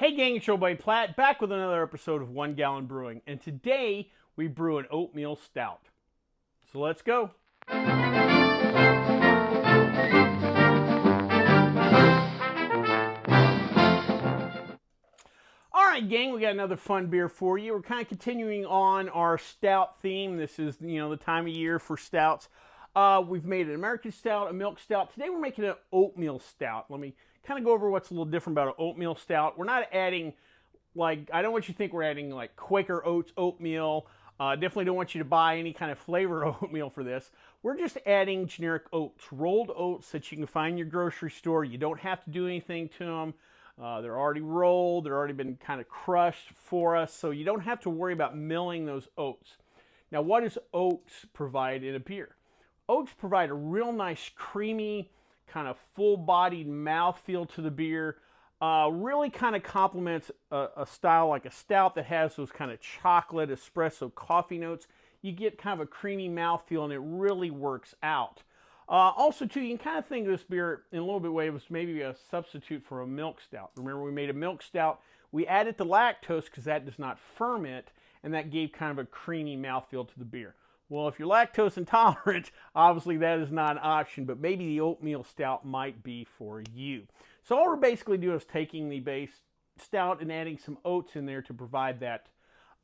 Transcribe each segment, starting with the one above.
Hey gang, it's your boy Platt, back with another episode of One Gallon Brewing, and today we brew an oatmeal stout. So let's go. Alright gang, we got another fun beer for you. We're kind of continuing on our stout theme. This is, the time of year for stouts. We've made an American stout, a milk stout. Today we're making an oatmeal stout. Let me kind of go over what's a little different about an oatmeal stout. We're not adding, I don't want you to think we're adding like Quaker Oats oatmeal. Definitely don't want you to buy any kind of flavor oatmeal for this. We're just adding generic oats, rolled oats that you can find in your grocery store. You don't have to do anything to them. They're already rolled. They're already been kind of crushed for us, so you don't have to worry about milling those oats. Now, what does oats provide in a beer? Oats provide a real nice, creamy, kind of full-bodied mouthfeel to the beer. Really kind of complements a style like a stout that has those kind of chocolate, espresso, coffee notes. You get kind of a creamy mouthfeel, and it really works out. Also, too, you can kind of think of this beer in a little bit way as maybe a substitute for a milk stout. Remember, we made a milk stout. We added the lactose because that does not ferment, and that gave kind of a creamy mouthfeel to the beer. Well, if you're lactose intolerant, obviously that is not an option, but maybe the oatmeal stout might be for you. So all we're basically doing is taking the base stout and adding some oats in there to provide that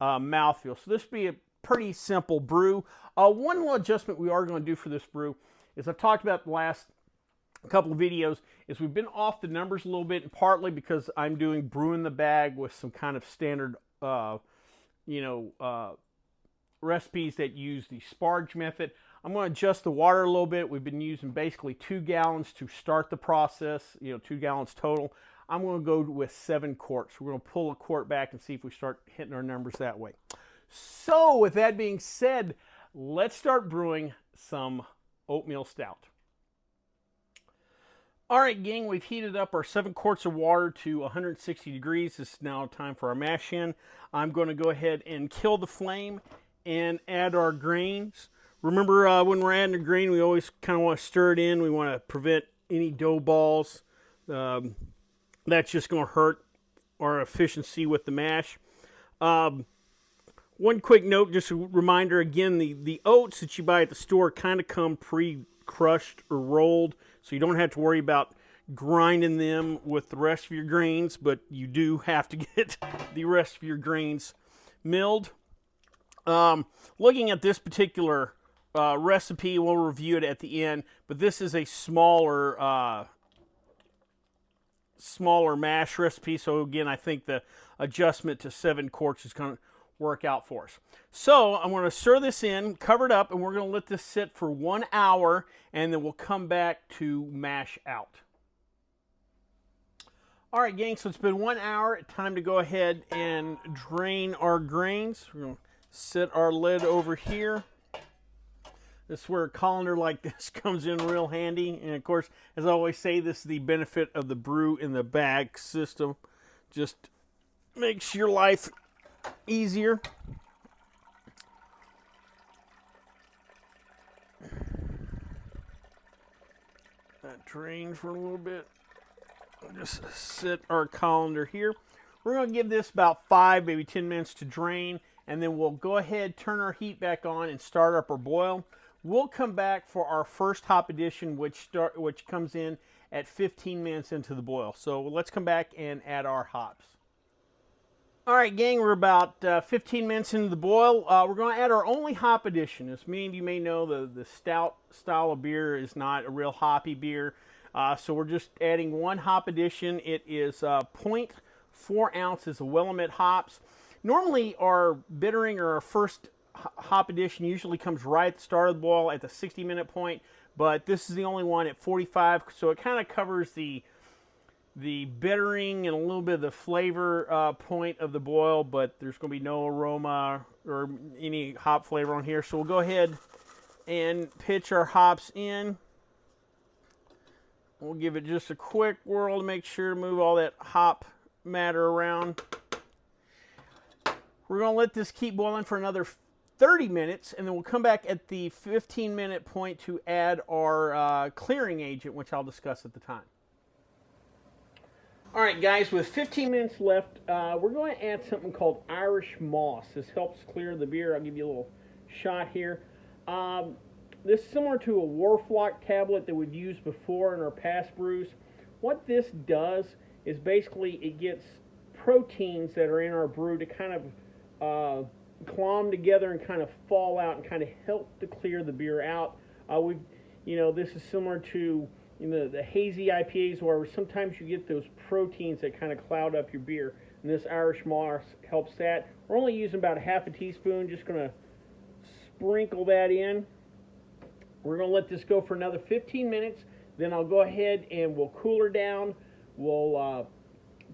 mouthfeel. So this would be a pretty simple brew. One little adjustment we are going to do for this brew is I've talked about the last couple of videos is we've been off the numbers a little bit, and partly because I'm doing brew in the bag with some kind of standard, recipes that use the sparge method. I'm going to adjust the water a little bit. We've been using basically 2 gallons to start the process, 2 gallons total. I'm going to go with 7 quarts. We're going to pull a quart back and see if we start hitting our numbers that way. So with that being said, let's start brewing some oatmeal stout. All right, gang, we've heated up our 7 quarts of water to 160 degrees. This is now time for our mash in. I'm going to go ahead and kill the flame and add our grains. Remember, when we're adding a grain, we always kind of want to stir it in. We want to prevent any dough balls. That's just going to hurt our efficiency with the mash. One quick note, just a reminder, again, the oats that you buy at the store kind of come pre-crushed or rolled, so you don't have to worry about grinding them with the rest of your grains, but you do have to get the rest of your grains milled. Looking at this particular recipe, we'll review it at the end, but this is a smaller mash recipe, so again, I think the adjustment to 7 quarts is going to work out for us. So I'm going to stir this in, cover it up, and we're going to let this sit for 1 hour, and then we'll come back to mash out. All right, gang, so it's been 1 hour. Time to go ahead and drain our grains. We're going to set our lid over here. This is where a colander like this comes in real handy. And of course, as I always say, this is the benefit of the brew in the bag system. Just makes your life easier. That drain for a little bit. Just set our colander here. We're going to give this about 5, maybe 10 minutes to drain, and then we'll go ahead, turn our heat back on, and start up our boil. We'll come back for our first hop addition, which comes in at 15 minutes into the boil. So let's come back and add our hops. All right, gang, we're about 15 minutes into the boil. We're going to add our only hop addition. As many of you may know, the stout style of beer is not a real hoppy beer. So we're just adding 1 hop addition. It is 0.4 ounces of Willamette hops. Normally, our bittering or our first hop addition usually comes right at the start of the boil at the 60-minute point, but this is the only one at 45, so it kind of covers the bittering and a little bit of the flavor point of the boil, but there's going to be no aroma or any hop flavor on here. So we'll go ahead and pitch our hops in. We'll give it just a quick whirl to make sure to move all that hop matter around. We're going to let this keep boiling for another 30 minutes, and then we'll come back at the 15-minute point to add our clearing agent, which I'll discuss at the time. All right, guys, with 15 minutes left, we're going to add something called Irish moss. This helps clear the beer. I'll give you a little shot here. This is similar to a Warflock tablet that we've used before in our past brews. What this does is basically it gets proteins that are in our brew to kind of clomb together and kind of fall out and kind of help to clear the beer out. This is similar to the hazy IPAs where sometimes you get those proteins that kind of cloud up your beer, and this Irish moss helps that. We're only using about a half a teaspoon, just going to sprinkle that in. We're going to let this go for another 15 minutes, then I'll go ahead and we'll cool her down. We'll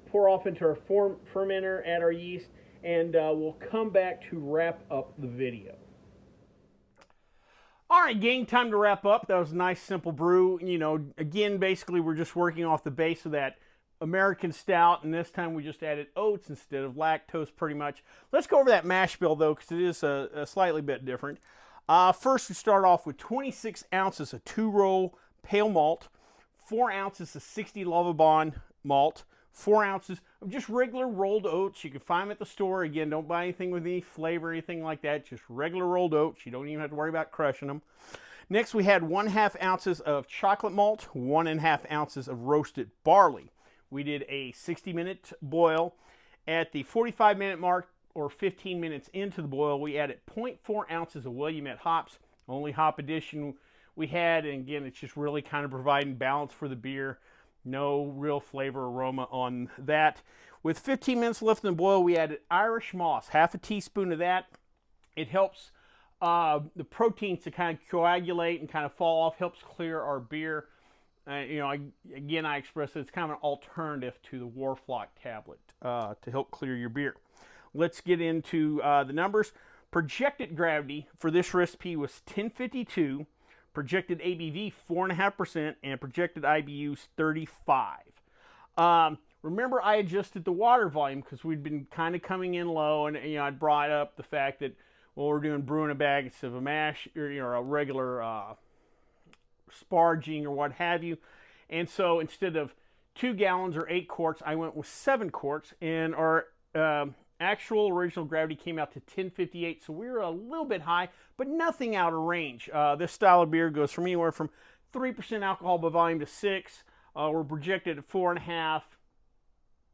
pour off into our fermenter, add our yeast, and we'll come back to wrap up the video. All right, gang, time to wrap up. That was a nice, simple brew. Again, basically, we're just working off the base of that American Stout, and this time we just added oats instead of lactose, pretty much. Let's go over that mash bill, though, because it is a slightly bit different. First, we start off with 26 ounces of 2-roll Pale Malt, 4 ounces of 60 Lovibond malt, 4 ounces of just regular rolled oats. You can find them at the store. Again, don't buy anything with any flavor or anything like that. Just regular rolled oats. You don't even have to worry about crushing them. Next, we had 1/2 ounces of chocolate malt, 1.5 ounces of roasted barley. We did a 60-minute boil. At the 45-minute mark, or 15 minutes into the boil, we added 0.4 ounces of Willamette hops. Only hop addition we had, and again, it's just really kind of providing balance for the beer. No real flavor aroma on that. With 15 minutes left in the boil, we added Irish moss, half a teaspoon of that. It helps the proteins to kind of coagulate and kind of fall off, helps clear our beer. Again, I express that it's kind of an alternative to the Warflock tablet to help clear your beer. Let's get into the numbers. Projected gravity for this recipe was 1052. Projected ABV 4.5%, and projected IBUs 35. Remember, I adjusted the water volume because we'd been kind of coming in low, and I brought up the fact that we're doing brew in a bag instead of a mash or a regular sparging or what have you. And so instead of 2 gallons or 8 quarts, I went with 7 quarts, and our actual original gravity came out to 1058, so we were a little bit high, but nothing out of range. This style of beer goes from anywhere from 3% alcohol by volume to 6. We're projected at 4.5,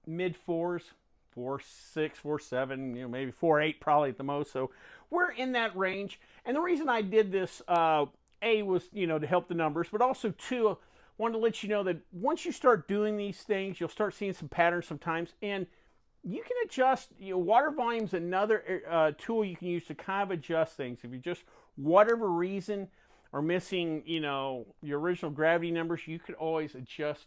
mid 4s, 4.6, 4.7, maybe 4.8 probably at the most. So we're in that range. And the reason I did this, A, was to help the numbers, but also two, wanted to let you know that once you start doing these things, you'll start seeing some patterns sometimes, and you can adjust. Water volume's another tool you can use to kind of adjust things. If you just, whatever reason, are missing, your original gravity numbers, you could always adjust,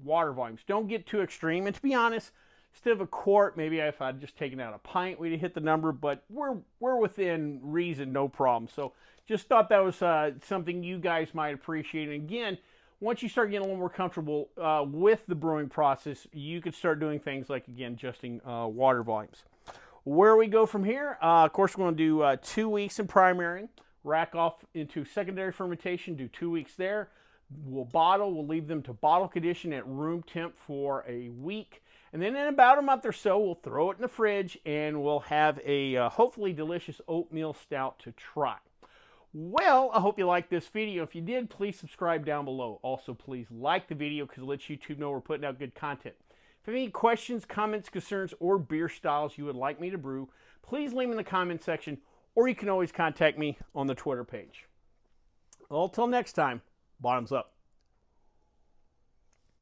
water volumes. Don't get too extreme. And to be honest, instead of a quart, maybe if I'd just taken out a pint, we'd hit the number. But we're within reason, no problem. So just thought that was something you guys might appreciate. And again, once you start getting a little more comfortable with the brewing process, you could start doing things like, again, adjusting water volumes. Where we go from here, of course, we're going to do 2 weeks in primary, rack off into secondary fermentation, do 2 weeks there. We'll leave them to bottle condition at room temp for a week. And then in about a month or so, we'll throw it in the fridge, and we'll have a hopefully delicious oatmeal stout to try. Well, I hope you liked this video. If you did, please subscribe down below. Also, please like the video because it lets YouTube know we're putting out good content. If you have any questions, comments, concerns, or beer styles you would like me to brew, please leave them in the comment section, or you can always contact me on the Twitter page. Well, till next time, bottoms up.